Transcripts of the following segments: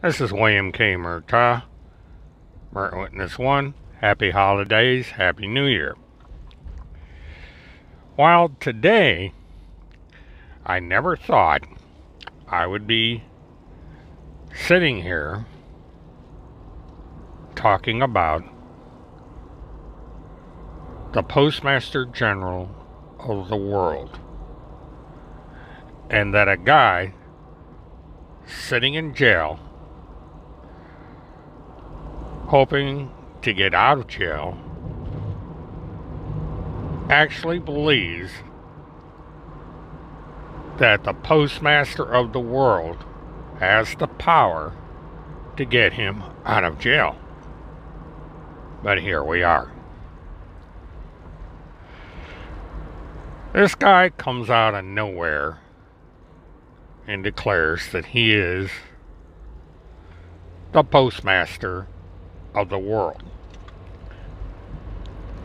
This is William K. Murtaugh, Murtaugh Witness 1. Happy holidays, Happy New Year. While today, I never thought I would be sitting here talking about the Postmaster General of the world, and that a guy sitting in jail hoping to get out of jail actually believes that the Postmaster of the world has the power to get him out of jail. But here we are. This guy comes out of nowhere and declares that he is the Postmaster of the world.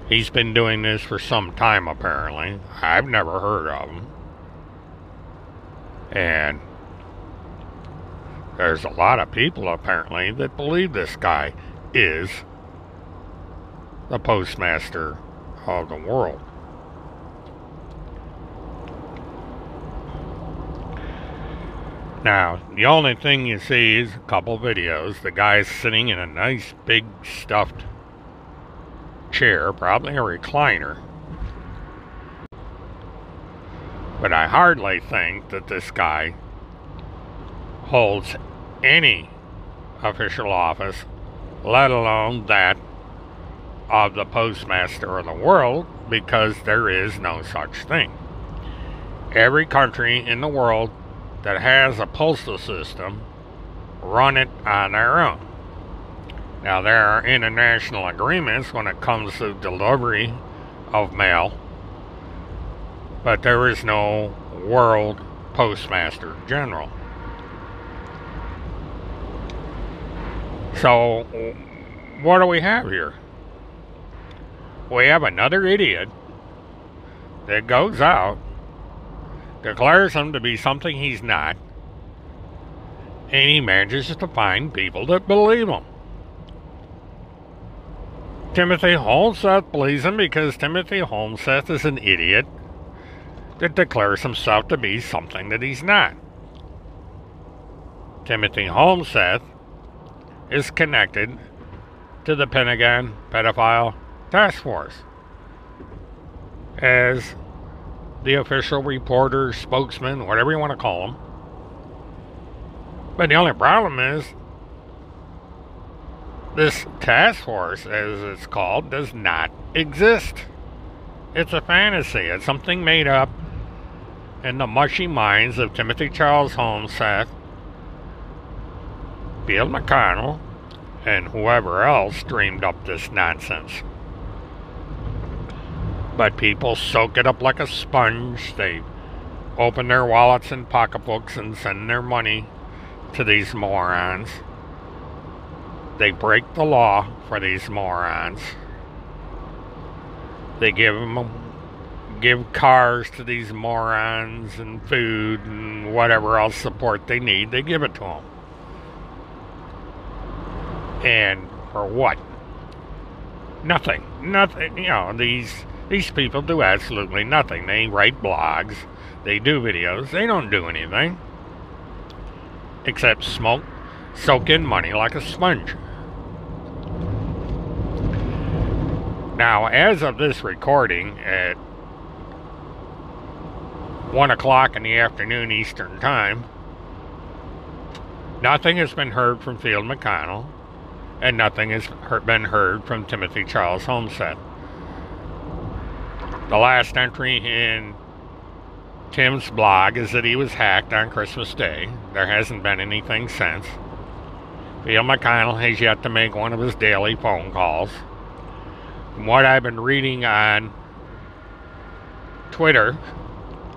He's been doing this for some time, apparently. I've never heard of him. And there's a lot of people, apparently, that believe this guy is the Postmaster of the world. Now, the only thing you see is a couple videos. The guy's sitting in a nice big stuffed chair, probably a recliner. But I hardly think that this guy holds any official office, let alone that of the Postmaster of the world, because there is no such thing. Every country in the world that has a postal system run it on their own. Now, there are international agreements when it comes to delivery of mail, but there is no world Postmaster General. So, what do we have here? We have another idiot that goes out, declares him to be something he's not, and he manages to find people that believe him. Timothy Holmseth believes him because Timothy Holmseth is an idiot that declares himself to be something that he's not. Timothy Holmseth is connected to the Pentagon Pedophile Task Force as the official reporter, spokesman, whatever you want to call him. But the only problem is this task force, as it's called, does not exist. It's a fantasy. It's something made up in the mushy minds of Timothy Charles Holmseth, Field McConnell, and whoever else dreamed up this nonsense. But people soak it up like a sponge. They open their wallets and pocketbooks and send their money to these morons. They break the law for these morons. They give cars to these morons and food and whatever else support they need. They give it to them. And for what? Nothing. Nothing. You know, these people do absolutely nothing. They write blogs. They do videos. They don't do anything except smoke, soak in money like a sponge. Now, as of this recording at 1 o'clock in the afternoon Eastern Time, nothing has been heard from Field McConnell, and nothing has been heard from Timothy Charles Holmseth. The last entry in Tim's blog is that he was hacked on Christmas Day. There hasn't been anything since. Field McConnell has yet to make one of his daily phone calls. From what I've been reading on Twitter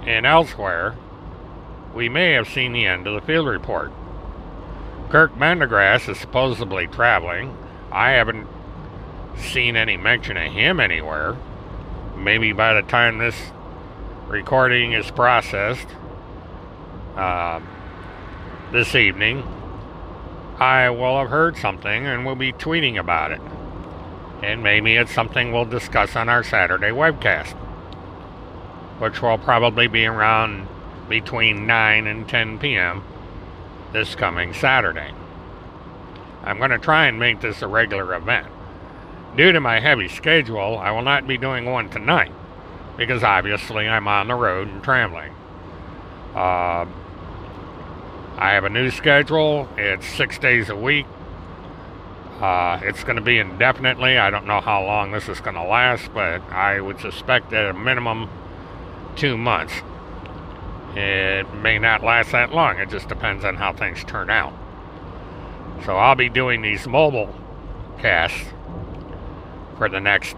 and elsewhere, we may have seen the end of the field report. Kirk Pendergrass is supposedly traveling. I haven't seen any mention of him anywhere. Maybe by the time this recording is processed this evening, I will have heard something and will be tweeting about it. And maybe it's something we'll discuss on our Saturday webcast, which will probably be around between 9 and 10 p.m. this coming Saturday. I'm going to try and make this a regular event. Due to my heavy schedule, I will not be doing one tonight, because obviously I'm on the road and traveling. I have a new schedule. It's 6 days a week. It's going to be indefinitely. I don't know how long this is going to last, but I would suspect at a minimum 2 months. It may not last that long. It just depends on how things turn out. So I'll be doing these mobile casts for the next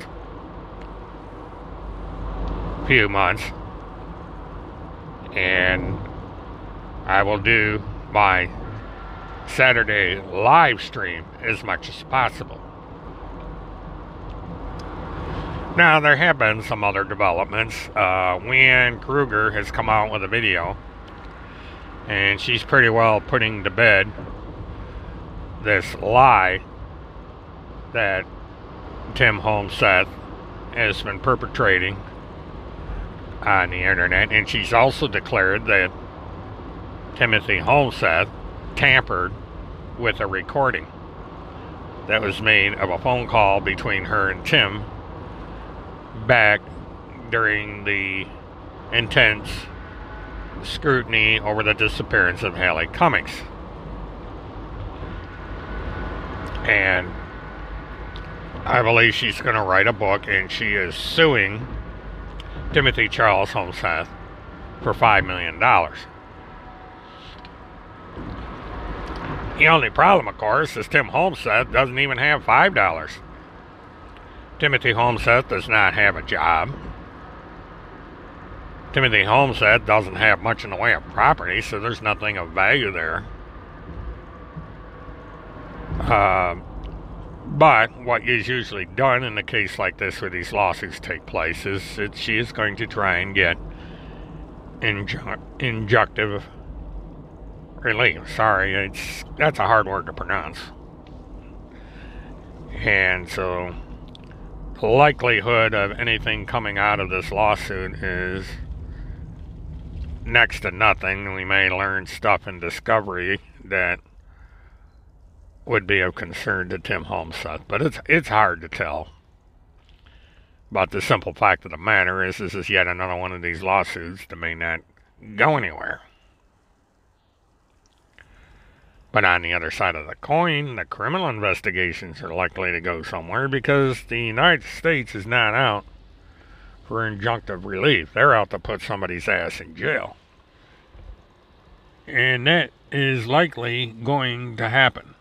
few months, and I will do my Saturday live stream as much as possible. Now, there have been some other developments. Leanne Kruger has come out with a video, and she's pretty well putting to bed this lie that Tim Homseth has been perpetrating on the internet, and she's also declared that Timothy Homseth tampered with a recording that was made of a phone call between her and Tim back during the intense scrutiny over the disappearance of Hallie Cummings. And I believe she's going to write a book, and she is suing Timothy Charles Homseth for $5 million. The only problem, of course, is Tim Homseth doesn't even have $5. Timothy Homseth does not have a job. Timothy Homseth doesn't have much in the way of property, so there's nothing of value there. But what is usually done in a case like this where these lawsuits take place is that she is going to try and get injunctive relief. Sorry, that's a hard word to pronounce. And so the likelihood of anything coming out of this lawsuit is next to nothing. We may learn stuff in discovery that would be of concern to Tim Homseth, but it's hard to tell. But the simple fact of the matter is this is yet another one of these lawsuits that may not go anywhere. But on the other side of the coin, the criminal investigations are likely to go somewhere, because the United States is not out for injunctive relief. They're out to put somebody's ass in jail. And that is likely going to happen.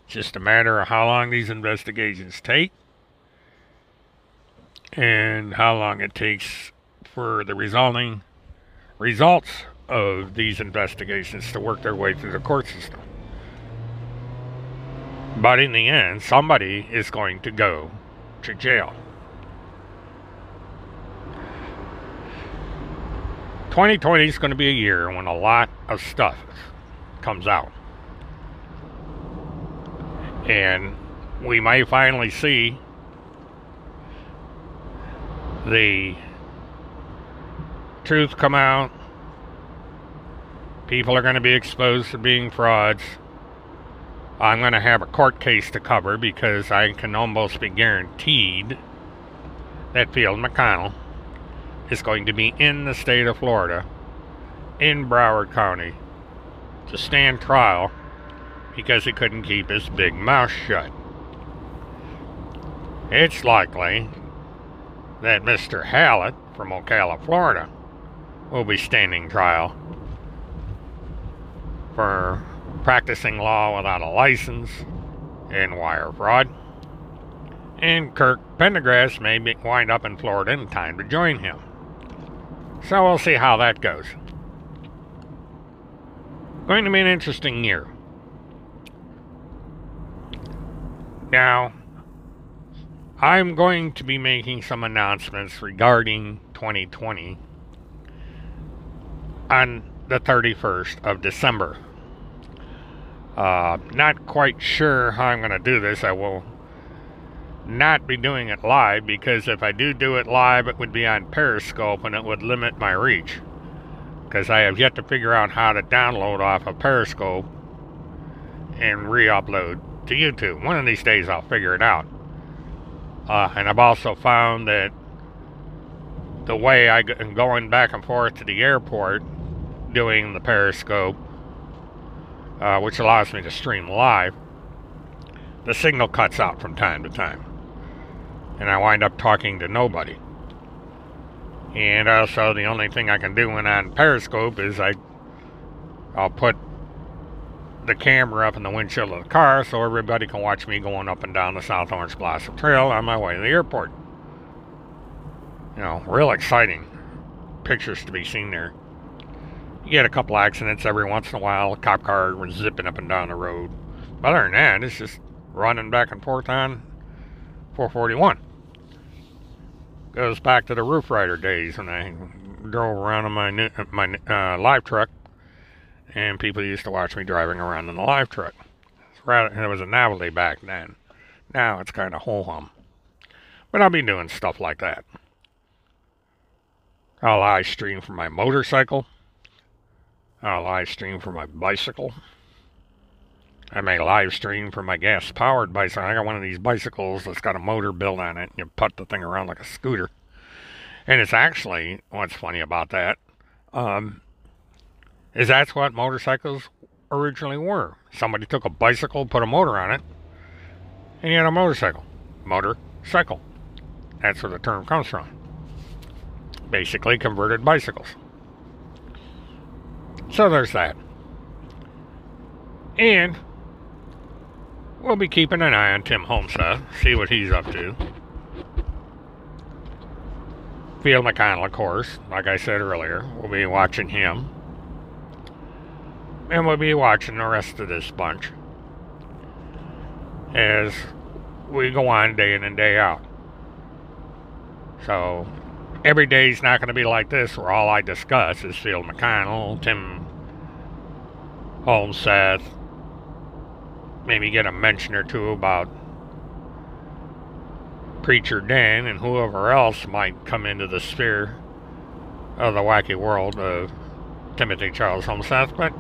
It's just a matter of how long these investigations take and how long it takes for the resulting results of these investigations to work their way through the court system. But in the end, somebody is going to go to jail. 2020 is going to be a year when a lot of stuff comes out. And we may finally see the truth come out. People are going to be exposed for being frauds. I'm going to have a court case to cover, because I can almost be guaranteed that Field McConnell is going to be in the state of Florida, in Broward County, to stand trial because he couldn't keep his big mouth shut. It's likely that Mr. Hallett from Ocala, Florida, will be standing trial for practicing law without a license and wire fraud. And Kirk Pendergrass may wind up in Florida in time to join him. So we'll see how that goes. Going to be an interesting year. Now, I'm going to be making some announcements regarding 2020 on the 31st of December. Not quite sure how I'm going to do this. I will not be doing it live, because if I do it live, it would be on Periscope and it would limit my reach, because I have yet to figure out how to download off of Periscope and re-upload to YouTube. One of these days I'll figure it out. And I've also found that the way I'm going back and forth to the airport doing the Periscope, which allows me to stream live, the signal cuts out from time to time, and I wind up talking to nobody. And also, the only thing I can do when on Periscope is I'll put the camera up in the windshield of the car so everybody can watch me going up and down the South Orange Blossom Trail on my way to the airport. You know, real exciting pictures to be seen there. You get a couple accidents every once in a while. A cop car was zipping up and down the road. But other than that, it's just running back and forth on 441. Goes back to the Roof Rider days when I drove around in my live truck, and people used to watch me driving around in the live truck. It was a novelty back then. Now it's kind of ho-hum. But I'll be doing stuff like that. I'll live stream from my motorcycle. I'll live stream from my bicycle. I may live stream from my gas-powered bicycle. I got one of these bicycles that's got a motor built on it. You put the thing around like a scooter. And it's actually, what's funny about that, is that's what motorcycles originally were. Somebody took a bicycle, put a motor on it, and you had a motorcycle. Motorcycle. That's where the term comes from. Basically converted bicycles. So there's that. And we'll be keeping an eye on Tim Homestead, see what he's up to. Phil McConnell, of course, like I said earlier, we'll be watching him. And we'll be watching the rest of this bunch as we go on day in and day out. So every day's not going to be like this where all I discuss is Phil McConnell, Tim Homestead, maybe get a mention or two about Preacher Dan and whoever else might come into the sphere of the wacky world of Timothy Charles Homestead. But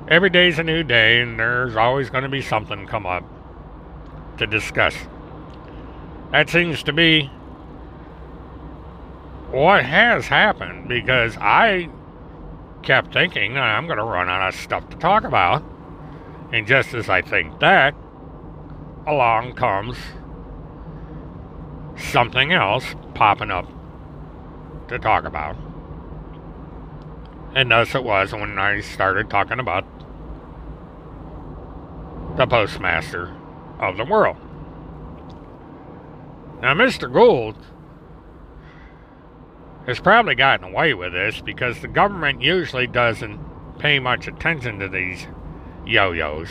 every day's a new day, and there's always going to be something come up to discuss. That seems to be what has happened, because I kept thinking I'm going to run out of stuff to talk about. And just as I think that, along comes something else popping up to talk about. And thus it was when I started talking about the Postmaster of the World. Now, Mr. Gould has probably gotten away with this because the government usually doesn't pay much attention to these yo-yos.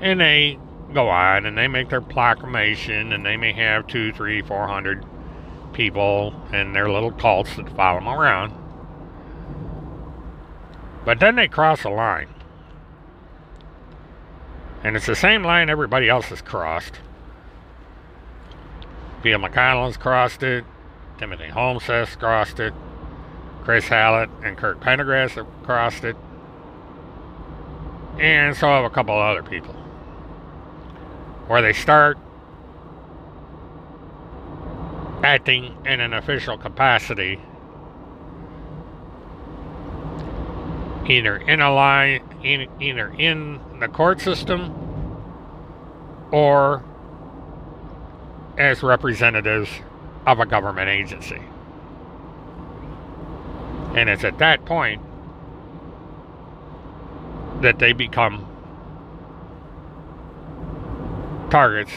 And they go on and they make their proclamation, and they may have 200, 300, 400 people and their little cults that follow them around. But then they cross a line. And it's the same line everybody else has crossed. Phil McConnell has crossed it. Timothy Homestead has crossed it. Chris Hallett and Kurt Pendergrass have crossed it. And so have a couple other people. Where they start acting in an official capacity, either in a line, either in the court system or as representatives of a government agency. And it's at that point that they become targets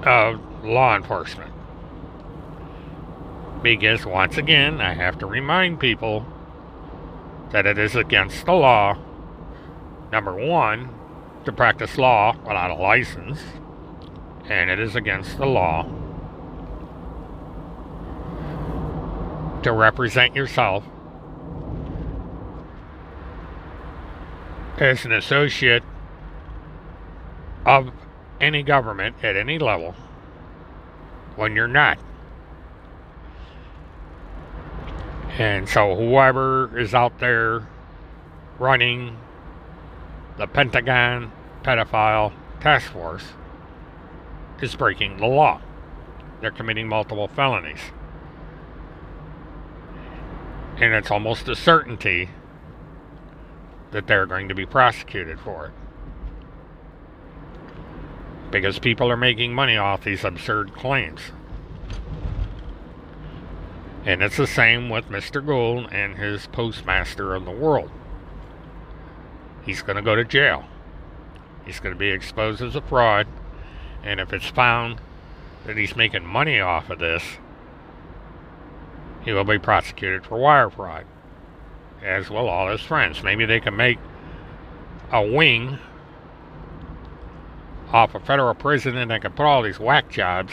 of law enforcement. Because once again, I have to remind people that it is against the law, number one, to practice law without a license, and it is against the law to represent yourself as an associate of any government at any level when you're not. And so whoever is out there running the Pentagon Pedophile Task Force is breaking the law. They're committing multiple felonies. And it's almost a certainty that they're going to be prosecuted for it. Because people are making money off these absurd claims. And it's the same with Mr. Gould and his postmaster of the world. He's going to go to jail. He's going to be exposed as a fraud. And if it's found that he's making money off of this, he will be prosecuted for wire fraud, as will all his friends. Maybe they can make a wing off a federal prison and they can put all these whack jobs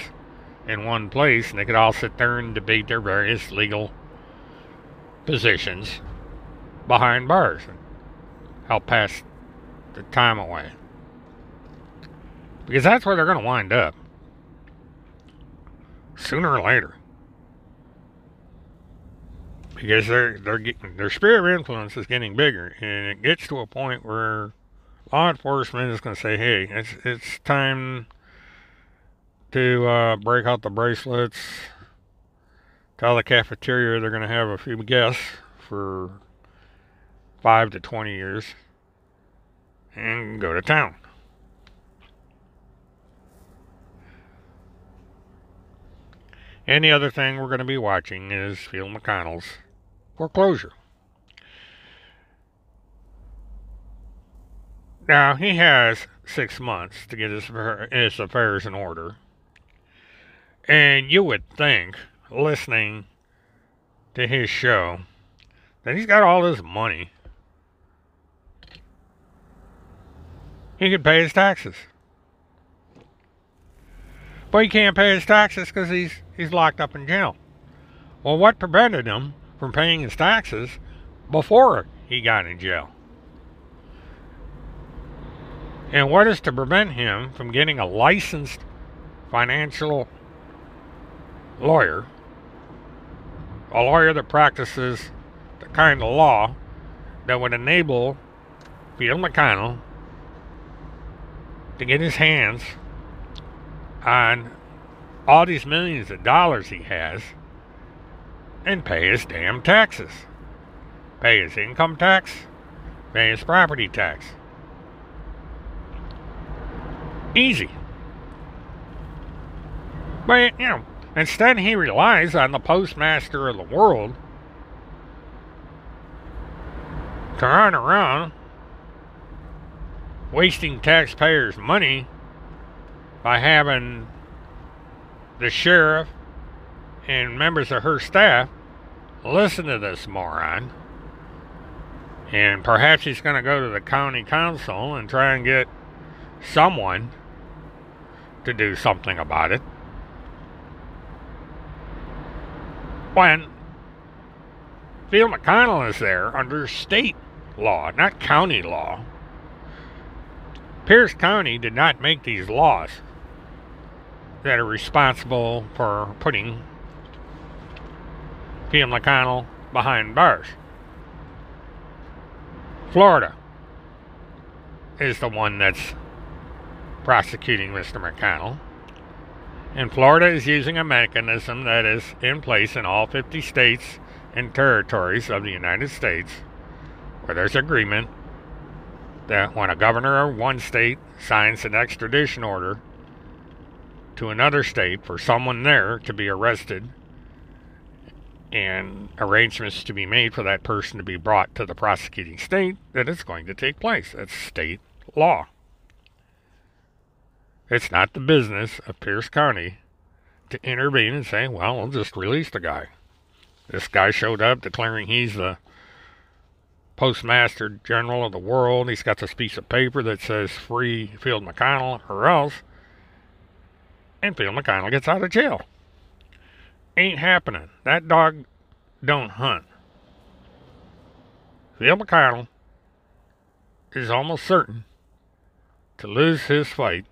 in one place and they could all sit there and debate their various legal positions behind bars and help pass the time away. Because that's where they're going to wind up. Sooner or later. Because their sphere of influence is getting bigger, and it gets to a point where law enforcement is going to say, "Hey, it's time to break out the bracelets. Tell the cafeteria they're going to have a few guests for 5 to 20 years, and go to town." And the other thing we're going to be watching is Phil McConnell's foreclosure. Now, he has 6 months to get his affairs in order. And you would think, listening to his show, that he's got all this money. He could pay his taxes. But he can't pay his taxes because he's locked up in jail. Well, what prevented him from paying his taxes before he got in jail? And what is to prevent him from getting a licensed financial lawyer, a lawyer that practices the kind of law that would enable Phil McConnell to get his hands on all these millions of dollars he has and pay his damn taxes. Pay his income tax, pay his property tax. Easy. But, instead he relies on the postmaster of the world to run around wasting taxpayers' money by having the sheriff and members of her staff listen to this moron. And perhaps he's going to go to the county council and try and get someone to do something about it. When Phil McConnell is there under state law, not county law. Pierce County did not make these laws that are responsible for putting Phil McConnell behind bars. Florida is the one that's prosecuting Mr. McConnell. And Florida is using a mechanism that is in place in all 50 states and territories of the United States, where there's agreement that when a governor of one state signs an extradition order to another state for someone there to be arrested and arrangements to be made for that person to be brought to the prosecuting state, that it's going to take place. That's state law. It's not the business of Pierce County to intervene and say, well, we'll just release the guy. This guy showed up declaring he's the Postmaster General of the world. He's got this piece of paper that says free Phil McConnell or else. And Phil McConnell gets out of jail. Ain't happening. That dog don't hunt. Phil McConnell is almost certain to lose his fight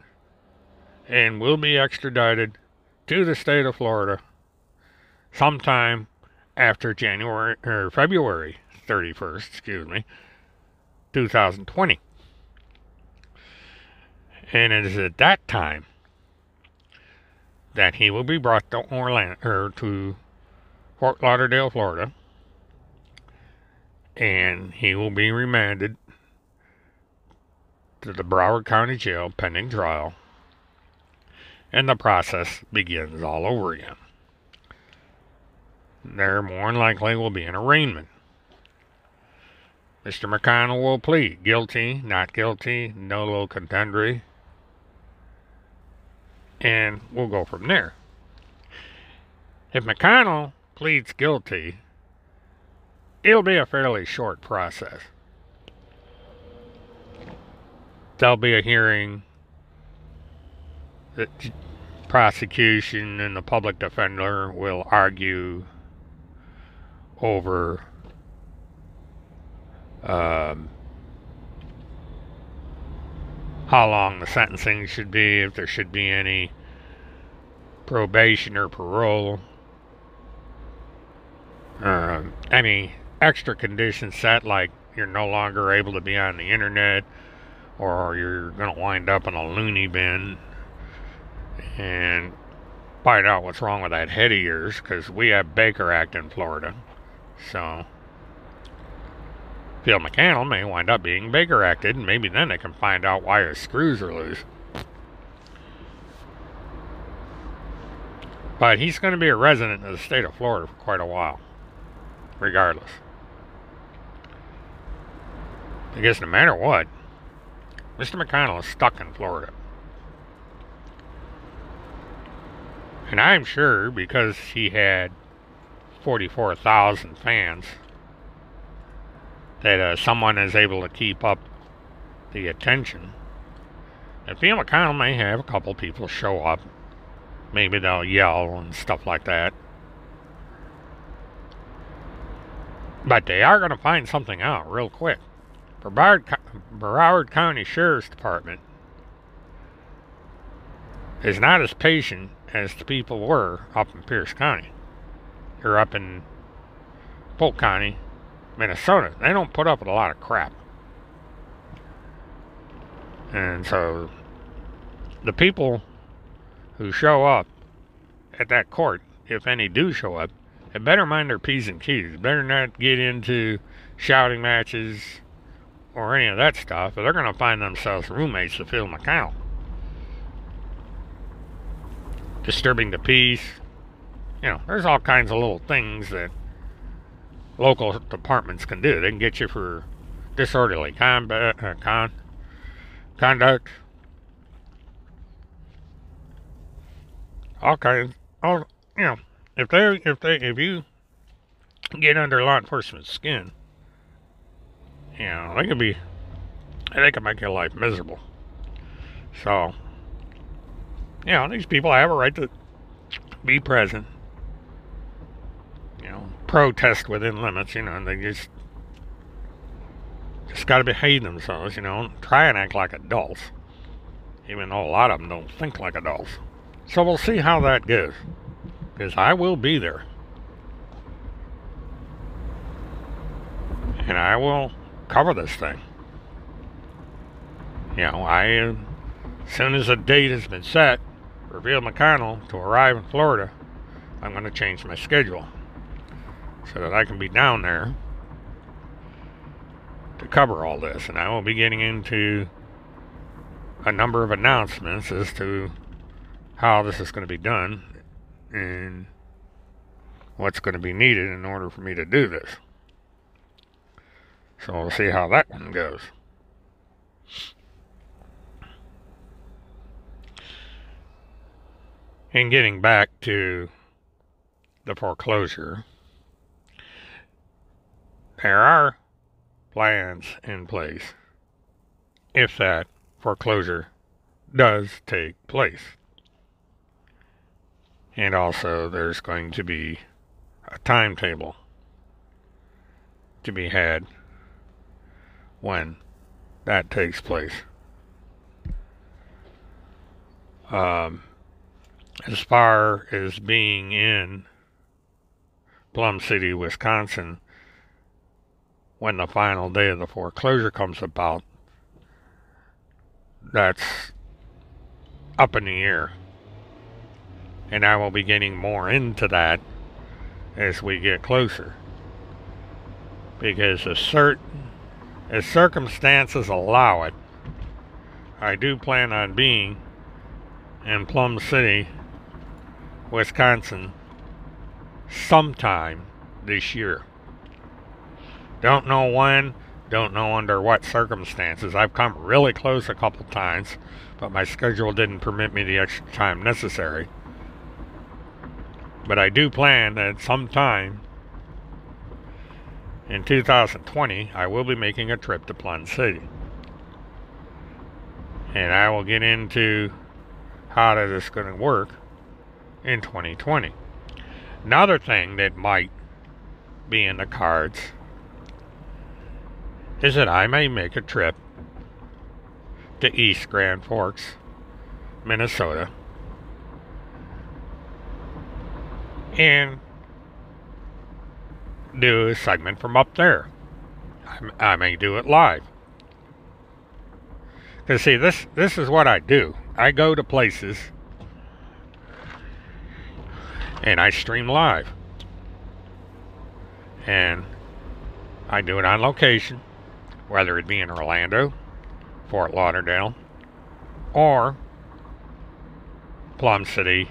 and will be extradited to the state of Florida sometime after January or February 31st, 2020. And it is at that time that he will be brought to to Fort Lauderdale, Florida, and he will be remanded to the Broward County Jail pending trial, and the process begins all over again. There more than likely will be an arraignment. Mr. McConnell will plead guilty, not guilty, nolo contendere, and we'll go from there. If McConnell pleads guilty, it'll be a fairly short process. There'll be a hearing. The prosecution and the public defender will argue over how long the sentencing should be, if there should be any probation or parole, any extra conditions set, like you're no longer able to be on the internet, or you're going to wind up in a loony bin and find out what's wrong with that head of yours, because we have Baker Act in Florida. So Phil McConnell may wind up being Baker Acted, and maybe then they can find out why his screws are loose. But he's going to be a resident of the state of Florida for quite a while, regardless. I guess no matter what, Mr. McConnell is stuck in Florida. And I'm sure because he had 44,000 fans that someone is able to keep up the attention. And Phil McConnell may have a couple people show up. Maybe they'll yell and stuff like that. But they are going to find something out real quick. Broward County Sheriff's Department is not as patient as the people were up in Pierce County. Or up in Polk County, Minnesota. They don't put up with a lot of crap. And so the people who show up at that court, if any do show up, they better mind their P's and Q's. Better not get into shouting matches or any of that stuff, or they're going to find themselves roommates with Phil McConnell. Disturbing the peace. You know, there's all kinds of little things that local departments can do. They can get you for disorderly conduct. All kinds. All, you know, if you get under law enforcement's skin, you know, they can make your life miserable. So, you know, these people have a right to be present. You know, protest within limits, you know, and they just got to behave themselves, you know, and try and act like adults, even though a lot of them don't think like adults. So we'll see how that goes, because I will be there, and I will cover this thing. You know, as soon as a date has been set for Phil McConnell to arrive in Florida, I'm going to change my schedule so that I can be down there to cover all this. And I will be getting into a number of announcements as to how this is going to be done and what's going to be needed in order for me to do this. So we'll see how that one goes. And getting back to the foreclosure, there are plans in place if that foreclosure does take place. And also there's going to be a timetable to be had when that takes place. As far as being in Plum City, Wisconsin, when the final day of the foreclosure comes about, that's up in the air. And I will be getting more into that as we get closer. Because as circumstances allow it, I do plan on being in Plum City, Wisconsin, sometime this year. Don't know when, don't know under what circumstances. I've come really close a couple times, but my schedule didn't permit me the extra time necessary. But I do plan that sometime in 2020, I will be making a trip to Plum City. And I will get into how that is going to work in 2020. Another thing that might be in the cards is that I may make a trip to East Grand Forks, Minnesota, and do a segment from up there. I may do it live. Because see, this is what I do. I go to places and I stream live. And I do it on location, whether it be in Orlando, Fort Lauderdale, or Plum City,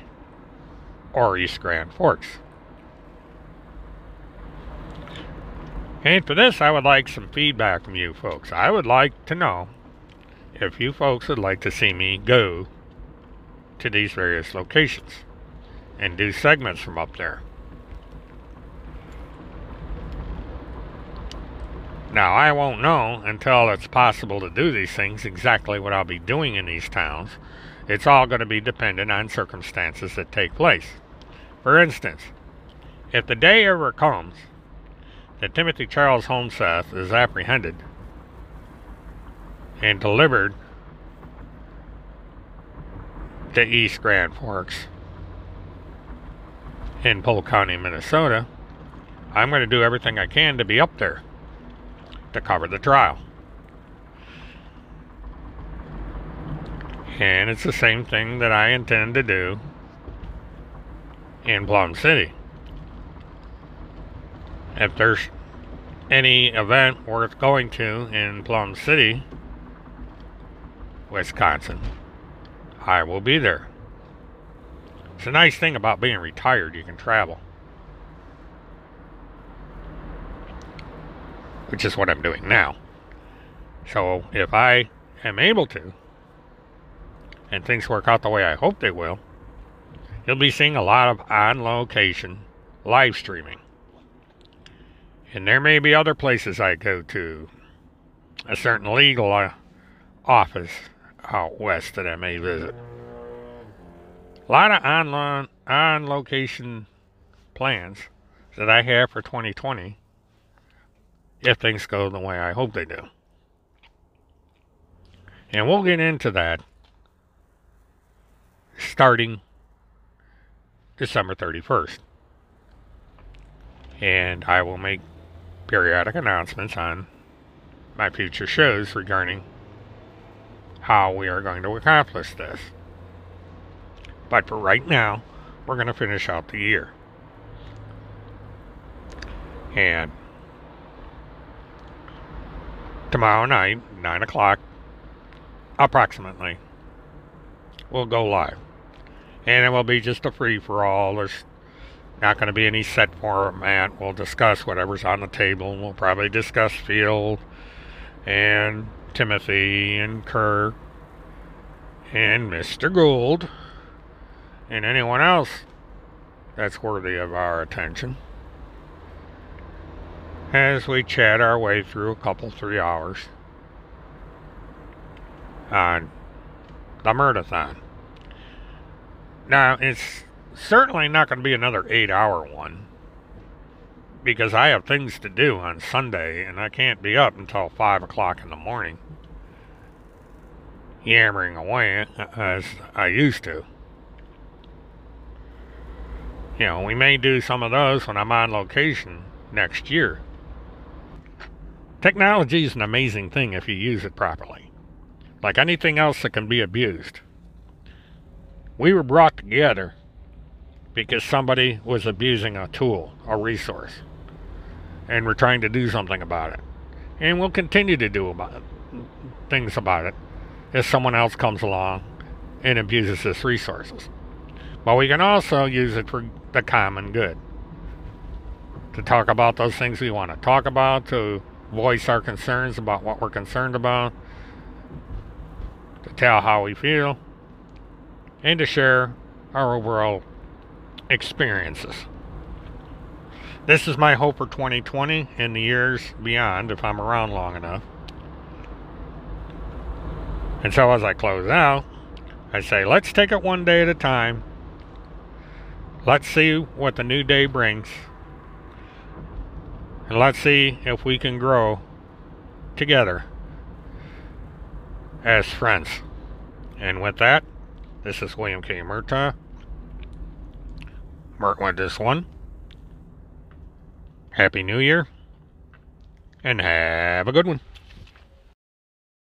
or East Grand Forks. And for this, I would like some feedback from you folks. I would like to know if you folks would like to see me go to these various locations and do segments from up there. Now, I won't know until it's possible to do these things exactly what I'll be doing in these towns. It's all going to be dependent on circumstances that take place. For instance, if the day ever comes that Timothy Charles Holmseth is apprehended and delivered to East Grand Forks in Polk County, Minnesota, I'm going to do everything I can to be up there to cover the trial. And it's the same thing that I intend to do in Plum City. If there's any event worth going to in Plum City, Wisconsin, I will be there. It's a nice thing about being retired, you can travel. Which is what I'm doing now. So if I am able to, and things work out the way I hope they will, you'll be seeing a lot of on-location live streaming. And there may be other places I go to, a certain legal office out west that I may visit. A lot of on-location plans that I have for 2020 if things go the way I hope they do. And we'll get into that starting December 31st. And I will make periodic announcements on my future shows regarding how we are going to accomplish this. But for right now, we're going to finish out the year. And tomorrow night, 9 o'clock, approximately, we'll go live. And it will be just a free-for-all. There's not going to be any set format. We'll discuss whatever's on the table. We'll probably discuss Field and Timothy and Kirk and Mr. Gould and anyone else that's worthy of our attention as we chat our way through a couple 3 hours on the Murdathon. Now, it's certainly not going to be another 8-hour one, because I have things to do on Sunday and I can't be up until 5 o'clock in the morning. yammering away as I used to. You know, we may do some of those when I'm on location next year. Technology is an amazing thing if you use it properly. Like anything else that can be abused. We were brought together because somebody was abusing a tool, a resource. And we're trying to do something about it. And we'll continue to do things about it if someone else comes along and abuses this resources. But we can also use it for the common good. To talk about those things we want to talk about, to voice our concerns about what we're concerned about, to tell how we feel, and to share our overall experiences. This is my hope for 2020 and the years beyond if I'm around long enough. And so as I close out, I say, let's take it one day at a time. Let's see what the new day brings. And let's see if we can grow together as friends. And with that, this is William K. Murtaugh. Mert with this one. Happy New Year. And have a good one.